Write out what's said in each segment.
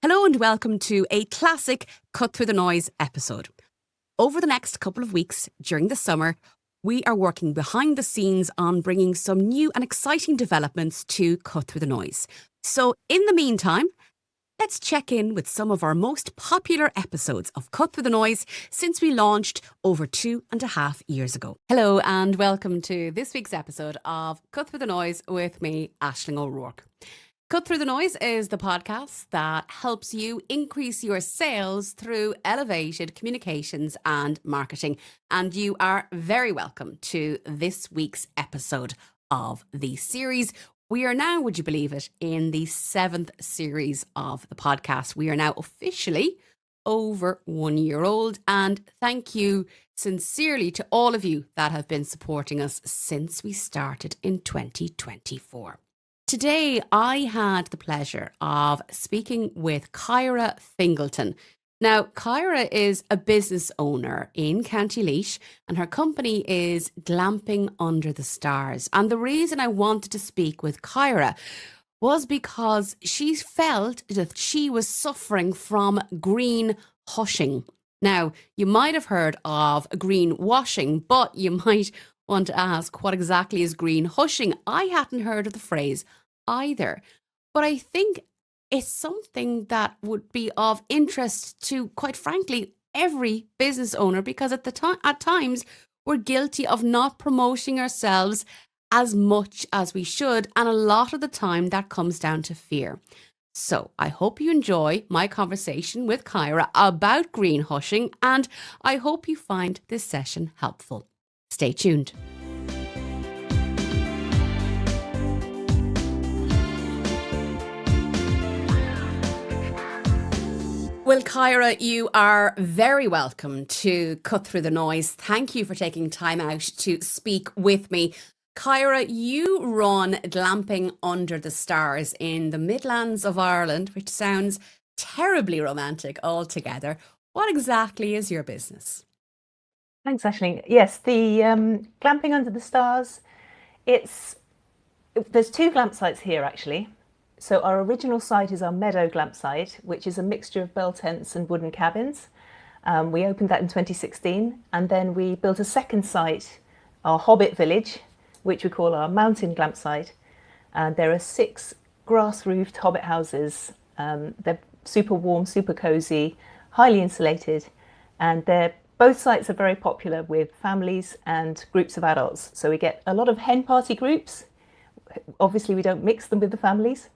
Hello and welcome to a classic Cut Through the Noise episode. Over the next couple of weeks during the summer, we are working behind the scenes on bringing some new and exciting developments to Cut Through the Noise. So in the meantime, let's check in with some of our most popular episodes of Cut Through the Noise since we launched over 2.5 years ago. Hello and welcome to this week's episode of Cut Through the Noise with me, Aisling O'Rourke. Cut Through the Noise is the podcast that helps you increase your sales through elevated communications and marketing. And you are very welcome to this week's episode of the series. We are now, would you believe it, in the 7th series of the podcast. We are now officially over 1 year old. And thank you sincerely to all of you that have been supporting us since we started in 2024. Today, I had the pleasure of speaking with Kyra Fingleton. Now, Kyra is a business owner in County Laois and her company is Glamping Under The Stars. And the reason I wanted to speak with Kyra was because she felt that she was suffering from greenhushing. Now, you might have heard of greenwashing, but you might want to ask, what exactly is greenhushing? I hadn't heard of the phrase either, but I think it's something that would be of interest to, quite frankly, every business owner, because at times we're guilty of not promoting ourselves as much as we should, and a lot of the time that comes down to fear. So I hope you enjoy my conversation with Kyra about greenhushing, and I hope you find this session helpful. Stay tuned. Well, Kyra, you are very welcome to Cut Through the Noise. Thank you for taking time out to speak with me. Kyra, you run Glamping Under the Stars in the Midlands of Ireland, which sounds terribly romantic altogether. What exactly is your business? Thanks, Aisling. Yes, the Glamping Under the Stars, there's two glamp sites here actually. So our original site is our Meadow Glamp site, which is a mixture of bell tents and wooden cabins. We opened that in 2016, and then we built a second site, our Hobbit Village, which we call our Mountain Glamp site. And there are 6 grass-roofed Hobbit houses. They're super warm, super cozy, highly insulated, and both sites are very popular with families and groups of adults. So we get a lot of hen party groups. Obviously, we don't mix them with the families.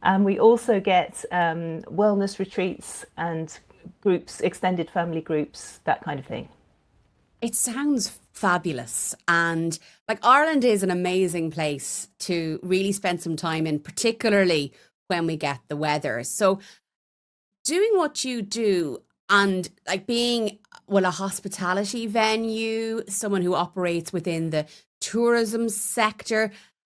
And we also get wellness retreats and groups, extended family groups, that kind of thing. It sounds fabulous. And Ireland is an amazing place to really spend some time in, particularly when we get the weather. So doing what you do and being, a hospitality venue, someone who operates within the tourism sector,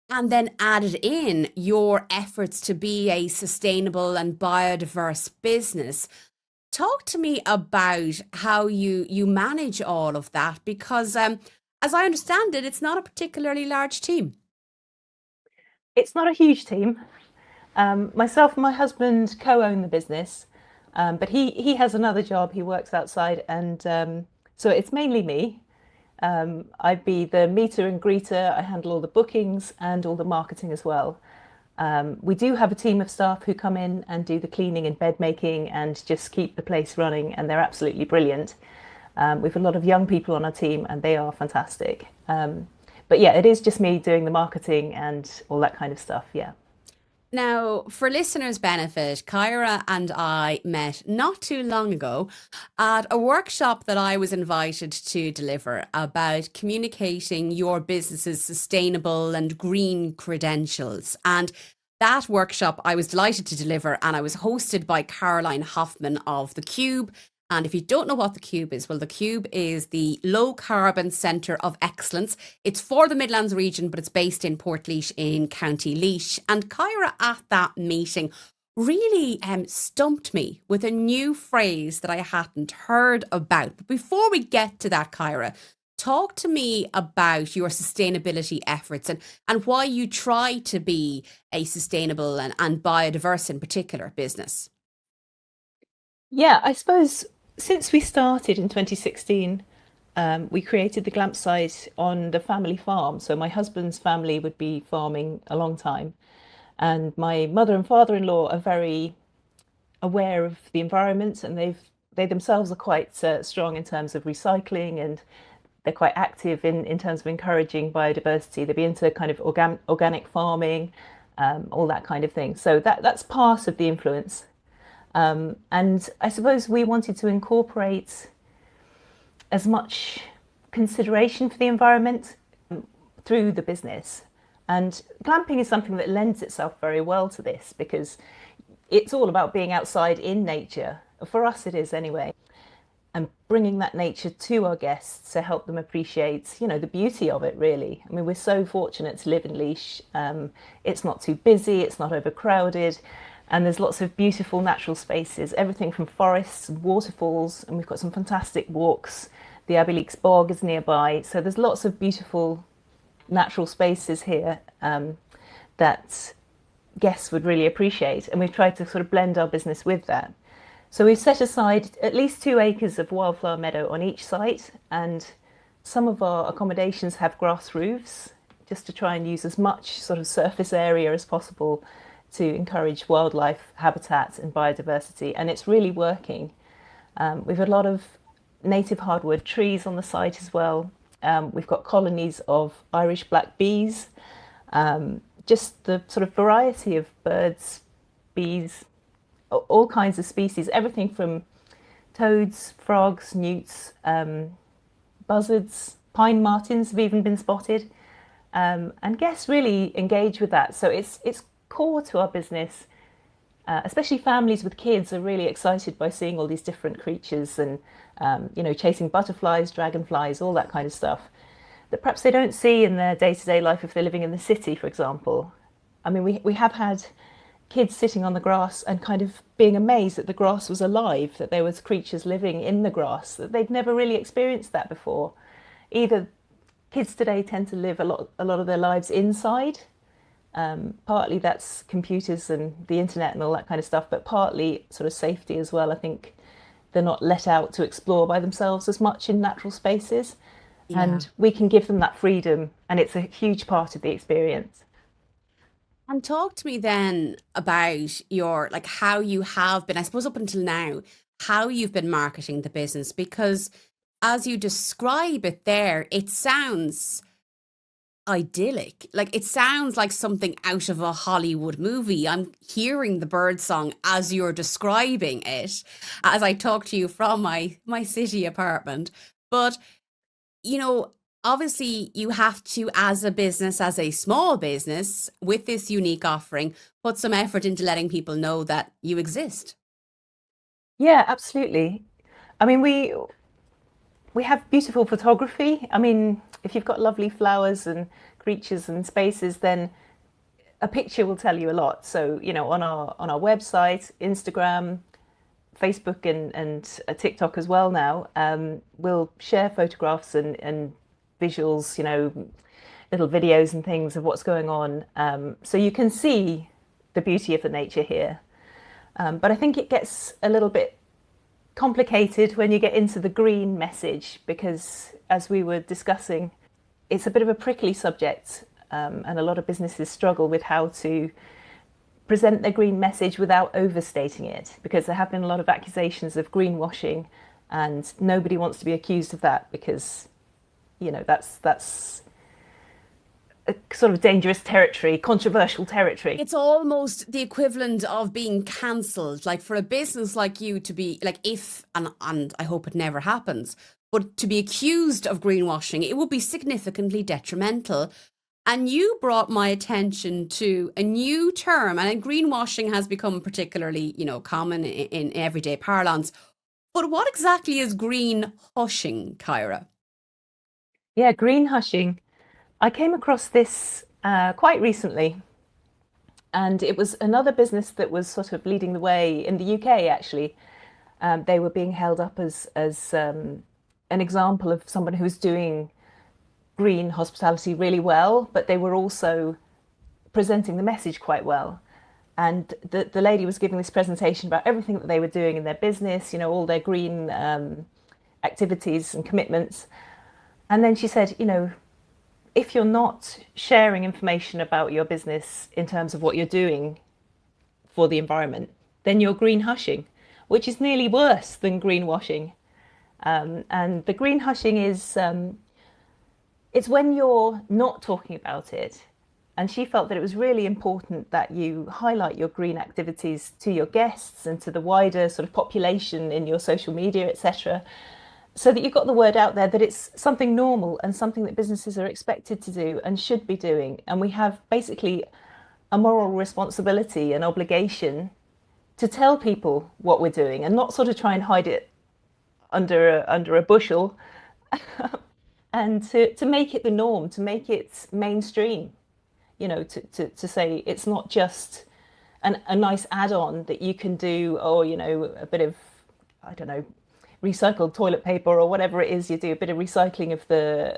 and then added in your efforts to be a sustainable and biodiverse business. Talk to me about how you manage all of that, because as I understand it, it's not a particularly large team. It's not a huge team. Myself and my husband co-own the business, but he has another job. He works outside, and so it's mainly me. I'd be the meter and greeter. I handle all the bookings and all the marketing as well. We do have a team of staff who come in and do the cleaning and bed making and just keep the place running, and they're absolutely brilliant. We have a lot of young people on our team, and they are fantastic. But yeah, it is just me doing the marketing and all that kind of stuff. Yeah. Now, for listeners' benefit, Kyra and I met not too long ago at a workshop that I was invited to deliver about communicating your business's sustainable and green credentials. And that workshop I was delighted to deliver, and I was hosted by Caroline Hoffman of The Cube. And if you don't know what The Cube is, well, The Cube is the low carbon centre of excellence. It's for the Midlands region, but it's based in Portlaoise in County Laois. And Kyra at that meeting really stumped me with a new phrase that I hadn't heard about. But before we get to that, Kyra, talk to me about your sustainability efforts and why you try to be a sustainable and biodiverse in particular business. Yeah, I suppose since we started in 2016, we created the glamp site on the family farm. So my husband's family would be farming a long time, and my mother and father-in-law are very aware of the environment, and they themselves are quite strong in terms of recycling, and they're quite active in terms of encouraging biodiversity. They'd be into kind of organic farming, all that kind of thing. So that's part of the influence. And I suppose we wanted to incorporate as much consideration for the environment through the business. And glamping is something that lends itself very well to this because it's all about being outside in nature. For us, it is anyway. And bringing that nature to our guests to help them appreciate, the beauty of it, really. I mean, we're so fortunate to live in Leash. It's not too busy, it's not overcrowded, and there's lots of beautiful natural spaces, everything from forests and waterfalls, and we've got some fantastic walks. The Abbey Leaks Bog is nearby, so there's lots of beautiful natural spaces here that guests would really appreciate, and we've tried to sort of blend our business with that. So we've set aside at least 2 acres of wildflower meadow on each site, and some of our accommodations have grass roofs just to try and use as much sort of surface area as possible to encourage wildlife habitat and biodiversity, and it's really working. We've got a lot of native hardwood trees on the site as well. We've got colonies of Irish black bees, just the sort of variety of birds, bees, all kinds of species, everything from toads, frogs, newts, buzzards, pine martins have even been spotted. And guests really engage with that. So it's core to our business. Especially families with kids are really excited by seeing all these different creatures and, chasing butterflies, dragonflies, all that kind of stuff that perhaps they don't see in their day-to-day life if they're living in the city, for example. I mean, we have had kids sitting on the grass and kind of being amazed that the grass was alive, that there was creatures living in the grass, that they'd never really experienced that before. Either kids today tend to live a lot of their lives inside. Partly that's computers and the internet and all that kind of stuff, but partly sort of safety as well. I think they're not let out to explore by themselves as much in natural spaces. Yeah. And we can give them that freedom, and it's a huge part of the experience. And talk to me then about your, like, how you have been, I suppose, up until now, how you've been marketing the business, because as you describe it there, it sounds idyllic. Like, it sounds like something out of a Hollywood movie. I'm hearing the bird song as you're describing it, as I talk to you from my city apartment. But you know, obviously you have to, as a business, as a small business with this unique offering, put some effort into letting people know that you exist. Yeah, absolutely. I mean, we have beautiful photography. I mean, if you've got lovely flowers and creatures and spaces, then a picture will tell you a lot. So, on our website, Instagram, Facebook, and TikTok as well now, we'll share photographs and visuals, little videos and things of what's going on. So you can see the beauty of the nature here. But I think it gets a little bit complicated when you get into the green message because, as we were discussing, it's a bit of a prickly subject, and a lot of businesses struggle with how to present their green message without overstating it, because there have been a lot of accusations of greenwashing, and nobody wants to be accused of that because, that's a sort of dangerous territory, controversial territory. It's almost the equivalent of being cancelled. Like for a business like you to be like, if, and I hope it never happens, but to be accused of greenwashing, it would be significantly detrimental. And you brought my attention to a new term, and greenwashing has become particularly, common in everyday parlance. But what exactly is green hushing, Kyra? Yeah, greenhushing. I came across this quite recently, and it was another business that was sort of leading the way in the UK, actually. They were being held up as an example of someone who was doing green hospitality really well, but they were also presenting the message quite well. And the lady was giving this presentation about everything that they were doing in their business, all their green activities and commitments. And then she said, if you're not sharing information about your business in terms of what you're doing for the environment, then you're greenhushing, which is nearly worse than greenwashing. And the greenhushing is, it's when you're not talking about it. And she felt that it was really important that you highlight your green activities to your guests and to the wider sort of population in your social media, etc., so that you've got the word out there that it's something normal and something that businesses are expected to do and should be doing. And we have basically a moral responsibility and obligation to tell people what we're doing and not sort of try and hide it under a bushel, and to make it the norm, to make it mainstream, to say it's not just a nice add-on that you can do, or, a bit of, I don't know, recycled toilet paper or whatever it is you do, a bit of recycling of the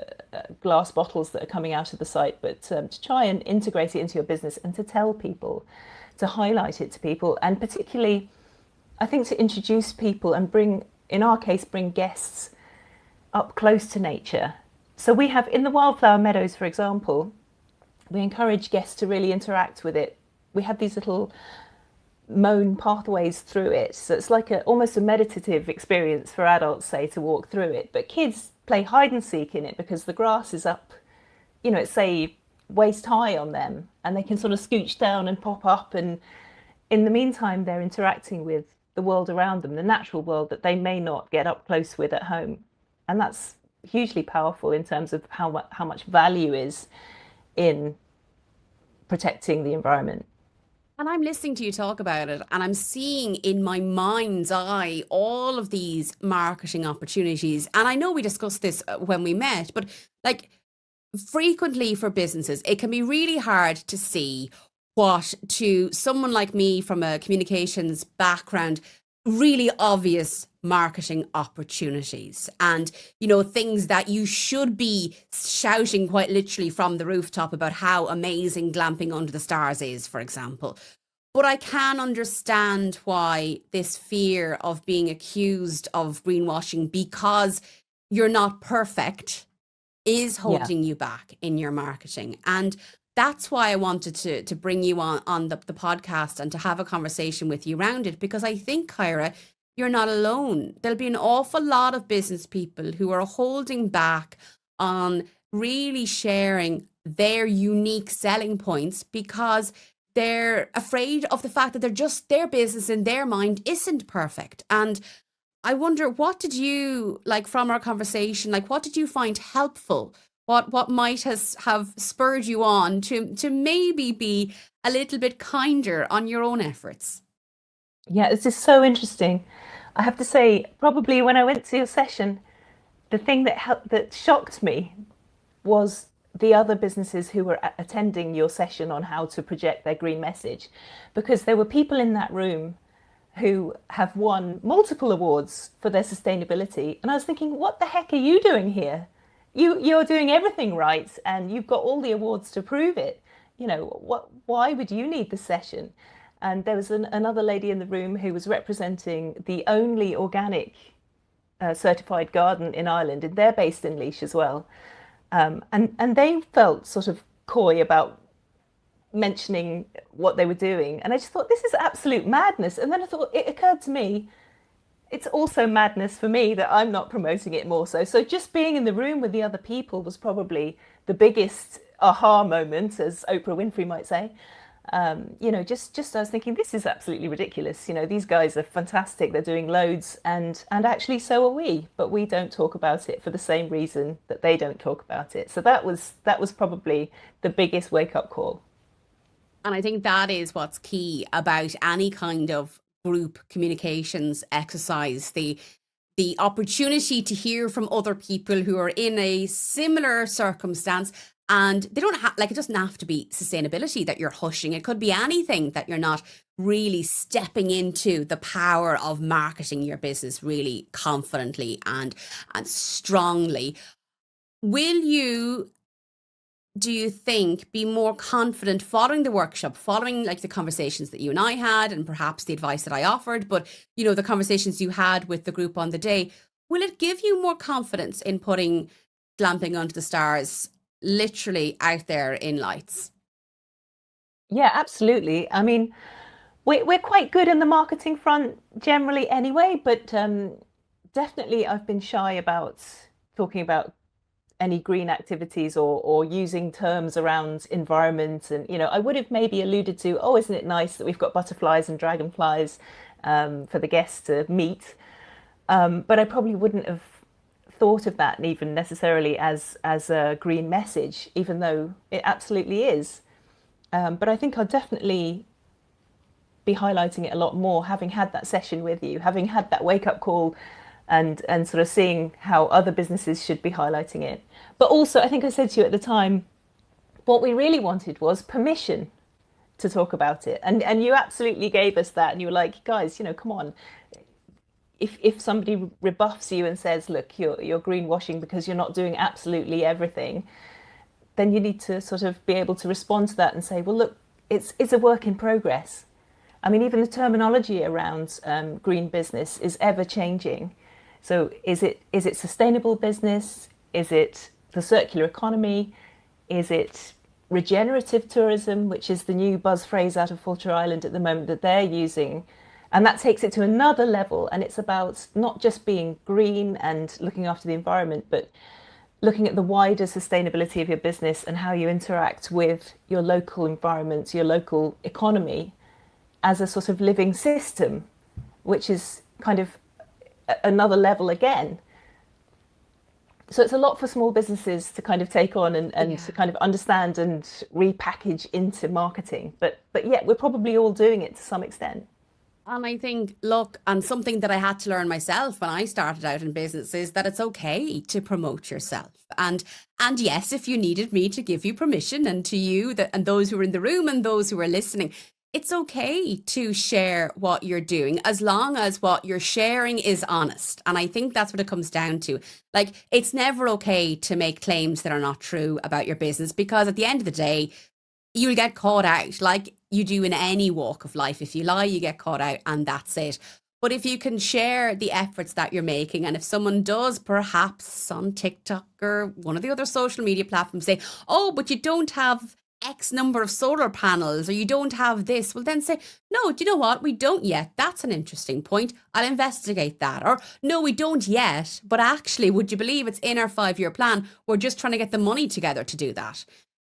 glass bottles that are coming out of the site, but to try and integrate it into your business and to tell people, to highlight it to people, and particularly, I think, to introduce people and bring, in our case, bring guests up close to nature. So we have, in the wildflower meadows, for example, we encourage guests to really interact with it. We have these little mown pathways through it, so it's like almost a meditative experience for adults, say, to walk through it, but kids play hide and seek in it because the grass is up, it's, say, waist high on them, and they can sort of scooch down and pop up, and in the meantime they're interacting with the world around them, the natural world that they may not get up close with at home. And that's hugely powerful in terms of how much value is in protecting the environment. And I'm listening to you talk about it, and I'm seeing in my mind's eye all of these marketing opportunities. And I know we discussed this when we met, but like, frequently for businesses, it can be really hard to see what, to someone like me from a communications background, really obvious marketing opportunities, and things that you should be shouting quite literally from the rooftop about how amazing Glamping Under the Stars is, for example. But I can understand why this fear of being accused of greenwashing because you're not perfect is holding you back in your marketing. And that's why I wanted to bring you on the podcast and to have a conversation with you around it, because I think, Kyra, you're not alone. There'll be an awful lot of business people who are holding back on really sharing their unique selling points because they're afraid of the fact that their business in their mind isn't perfect. And I wonder, what did you, like, from our conversation, like, what did you find helpful? What might have spurred you on to maybe be a little bit kinder on your own efforts? Yeah, this is so interesting. I have to say, probably when I went to your session, the thing that shocked me was the other businesses who were attending your session on how to project their green message, because there were people in that room who have won multiple awards for their sustainability. And I was thinking, what the heck are you doing here? You're doing everything right, and you've got all the awards to prove it. Why would you need the session? And there was another lady in the room who was representing the only organic certified garden in Ireland, and they're based in Laois as well. And they felt sort of coy about mentioning what they were doing. And I just thought, this is absolute madness. And then I thought, it occurred to me, it's also madness for me that I'm not promoting it more so. So just being in the room with the other people was probably the biggest aha moment, as Oprah Winfrey might say. Just I was thinking, this is absolutely ridiculous. These guys are fantastic. They're doing loads, and actually so are we, but we don't talk about it for the same reason that they don't talk about it. So that was probably the biggest wake-up call. And I think that is what's key about any kind of group communications exercise, the opportunity to hear from other people who are in a similar circumstance. And they don't have, like, it doesn't have to be sustainability that you're hushing. It could be anything that you're not really stepping into the power of marketing your business really confidently and strongly. Will you do you think, be more confident following the workshop, following like the conversations that you and I had, and perhaps the advice that I offered, but the conversations you had with the group on the day, will it give you more confidence in putting Glamping Under the Stars literally out there in lights? Yeah, absolutely. I mean, we're quite good in the marketing front generally anyway, but definitely I've been shy about talking about any green activities or using terms around environment. And, I would have maybe alluded to, oh, isn't it nice that we've got butterflies and dragonflies for the guests to meet? But I probably wouldn't have thought of that even necessarily as a green message, even though it absolutely is. But I think I'll definitely be highlighting it a lot more, having had that session with you, having had that wake up call, and sort of seeing how other businesses should be highlighting it. But also, I think I said to you at the time, what we really wanted was permission to talk about it, and you absolutely gave us that, and you were like, guys, come on. If somebody rebuffs you and says, look, you're greenwashing because you're not doing absolutely everything, then you need to sort of be able to respond to that and say, well, look, it's a work in progress. I mean, even the terminology around green business is ever changing. So is it sustainable business? Is it the circular economy? Is it regenerative tourism, which is the new buzz phrase out of Fulcher Island at the moment that they're using? And that takes it to another level. And it's about not just being green and looking after the environment, but looking at the wider sustainability of your business and how you interact with your local environment, your local economy, as a sort of living system, which is kind of another level again. So it's a lot for small businesses to kind of take on and to kind of understand and repackage into marketing. But yeah, we're probably all doing it to some extent. And I think, look, and something that I had to learn myself when I started out in business is that it's okay to promote yourself. And yes, if you needed me to give you permission, and to you and those who are in the room and those who are listening, it's okay to share what you're doing as long as what you're sharing is honest. And I think that's what it comes down to. Like, it's never okay to make claims that are not true about your business, because at the end of the day, you'll get caught out like you do in any walk of life. If you lie, you get caught out, and that's it. But if you can share the efforts that you're making, and if someone does perhaps on TikTok or one of the other social media platforms say, oh, but you don't have X number of solar panels, or you don't have this, well, then say, no, do you know what? We don't yet. That's an interesting point. I'll investigate that. Or no, we don't yet. But actually, would you believe it's in our 5-year plan? We're just trying to get the money together to do that.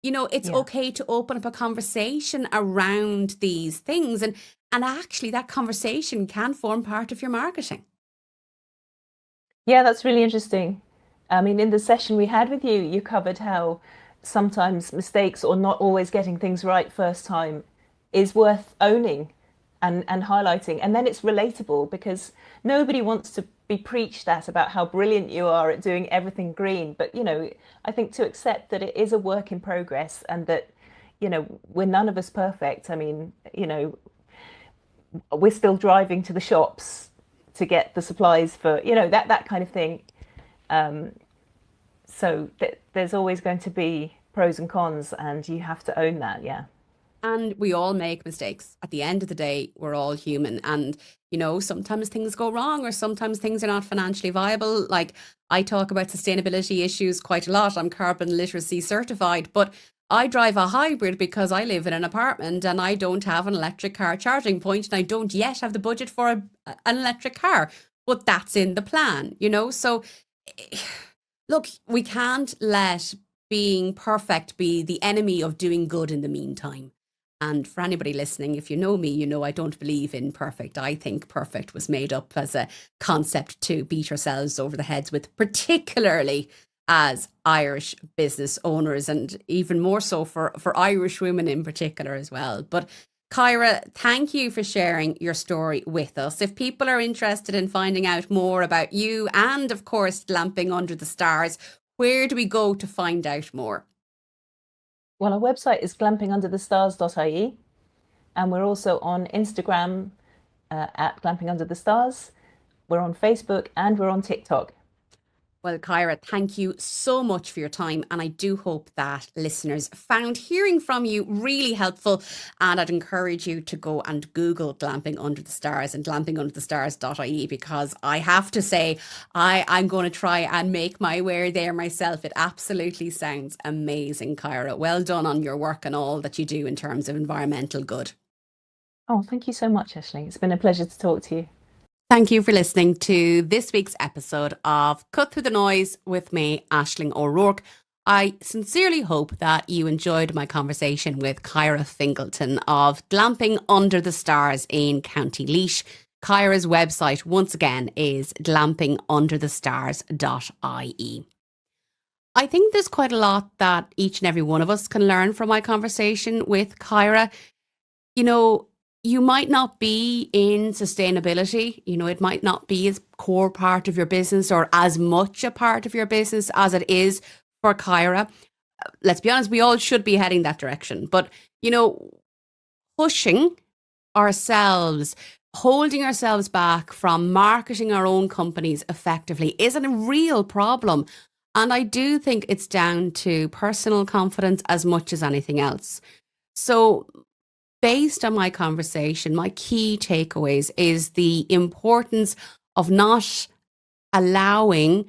It's Yeah. okay to open up a conversation around these things. And actually, that conversation can form part of your marketing. Yeah, that's really interesting. I mean, in the session we had with you, you covered how sometimes mistakes or not always getting things right first time is worth owning and highlighting. And then it's relatable because nobody wants to be preached at about how brilliant you are at doing everything green. But, I think to accept that it is a work in progress and that, we're none of us perfect. I mean, we're still driving to the shops to get the supplies for, that kind of thing. So there's always going to be pros and cons, and you have to own that. Yeah. And we all make mistakes. At the end of the day, we're all human. And, sometimes things go wrong, or sometimes things are not financially viable. Like, I talk about sustainability issues quite a lot. I'm carbon literacy certified, but I drive a hybrid because I live in an apartment and I don't have an electric car charging point, and I don't yet have the budget for an electric car. But that's in the plan, So, look, we can't let being perfect be the enemy of doing good in the meantime. And for anybody listening, if you know me, I don't believe in perfect. I think perfect was made up as a concept to beat ourselves over the heads with, particularly as Irish business owners, and even more so for Irish women in particular as well. But Kyra, thank you for sharing your story with us. If people are interested in finding out more about you and, of course, Glamping Under the Stars, where do we go to find out more? Well, our website is glampingunderthestars.ie, and we're also on Instagram at Glamping Under the Stars. We're on Facebook, and we're on TikTok. Well, Kyra, thank you so much for your time. And I do hope that listeners found hearing from you really helpful. And I'd encourage you to go and Google Glamping Under the Stars and glampingunderthestars.ie, because I have to say, I'm going to try and make my way there myself. It absolutely sounds amazing, Kyra. Well done on your work and all that you do in terms of environmental good. Oh, thank you so much, Aisling. It's been a pleasure to talk to you. Thank you for listening to this week's episode of Cut Through the Noise with me, Aisling O'Rourke. I sincerely hope that you enjoyed my conversation with Kyra Fingleton of Glamping Under the Stars in County Laois. Kyra's website, once again, is glampingunderthestars.ie. I think there's quite a lot that each and every one of us can learn from my conversation with Kyra. You know, you might not be in sustainability, it might not be as core part of your business or as much a part of your business as it is for Kyra. Let's be honest, we all should be heading that direction. But, pushing ourselves, holding ourselves back from marketing our own companies effectively is a real problem. And I do think it's down to personal confidence as much as anything else. So, based on my conversation, my key takeaways is the importance of not allowing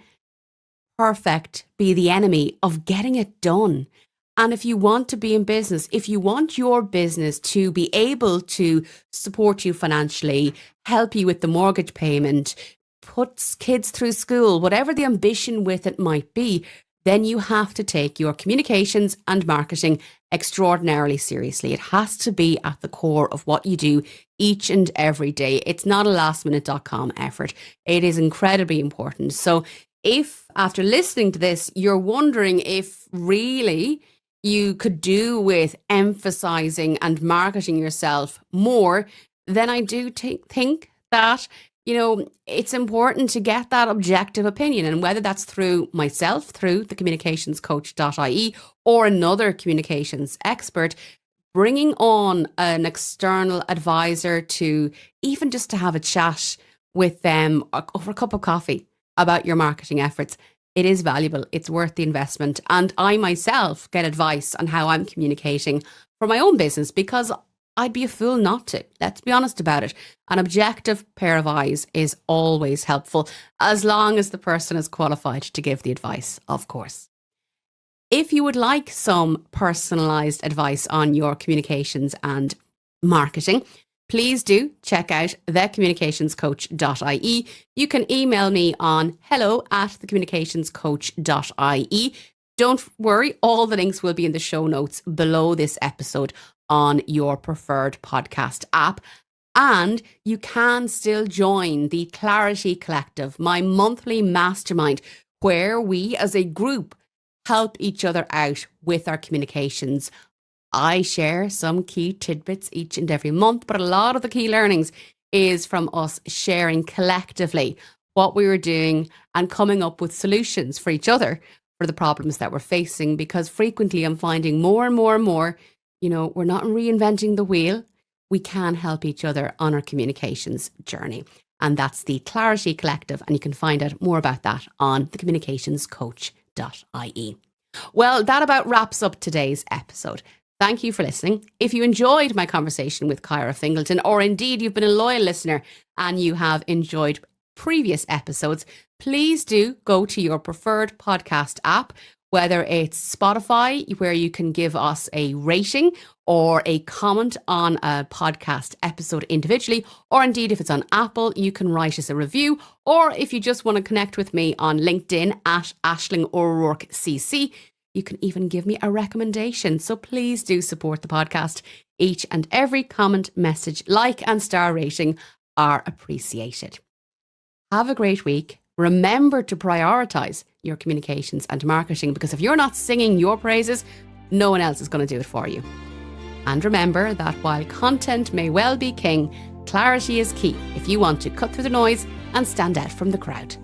perfect be the enemy of getting it done. And if you want to be in business, if you want your business to be able to support you financially, help you with the mortgage payment, put kids through school, whatever the ambition with it might be, then you have to take your communications and marketing extraordinarily seriously. It has to be at the core of what you do each and every day. It's not a lastminute.com effort. It is incredibly important. So if after listening to this, you're wondering if really you could do with emphasizing and marketing yourself more, then I do think that it's important to get that objective opinion. And whether that's through myself, through the communicationscoach.ie, or another communications expert, bringing on an external advisor to even just to have a chat with them over a cup of coffee about your marketing efforts, it is valuable. It's worth the investment. And I myself get advice on how I'm communicating for my own business, because I'd be a fool not to. Let's be honest about it. An objective pair of eyes is always helpful, as long as the person is qualified to give the advice, of course. If you would like some personalised advice on your communications and marketing, please do check out thecommunicationscoach.ie. You can email me on hello@thecommunicationscoach.ie. Don't worry, all the links will be in the show notes below this episode on your preferred podcast app. And you can still join the Clarity Collective, my monthly mastermind, where we as a group help each other out with our communications. I share some key tidbits each and every month, but a lot of the key learnings is from us sharing collectively what we were doing and coming up with solutions for each other for the problems that we're facing. Because frequently I'm finding more and more, we're not reinventing the wheel. We can help each other on our communications journey. And that's the Clarity Collective. And you can find out more about that on thecommunicationscoach.ie. Well, that about wraps up today's episode. Thank you for listening. If you enjoyed my conversation with Kyra Fingleton, or indeed you've been a loyal listener and you have enjoyed previous episodes, please do go to your preferred podcast app, whether it's Spotify, where you can give us a rating or a comment on a podcast episode individually, or indeed if it's on Apple, you can write us a review, or if you just want to connect with me on LinkedIn at Aisling O'Rourke CC, you can even give me a recommendation. So please do support the podcast. Each and every comment, message, like and star rating are appreciated. Have a great week. Remember to prioritize your communications and marketing, because if you're not singing your praises, no one else is going to do it for you. And remember that while content may well be king, clarity is key if you want to cut through the noise and stand out from the crowd.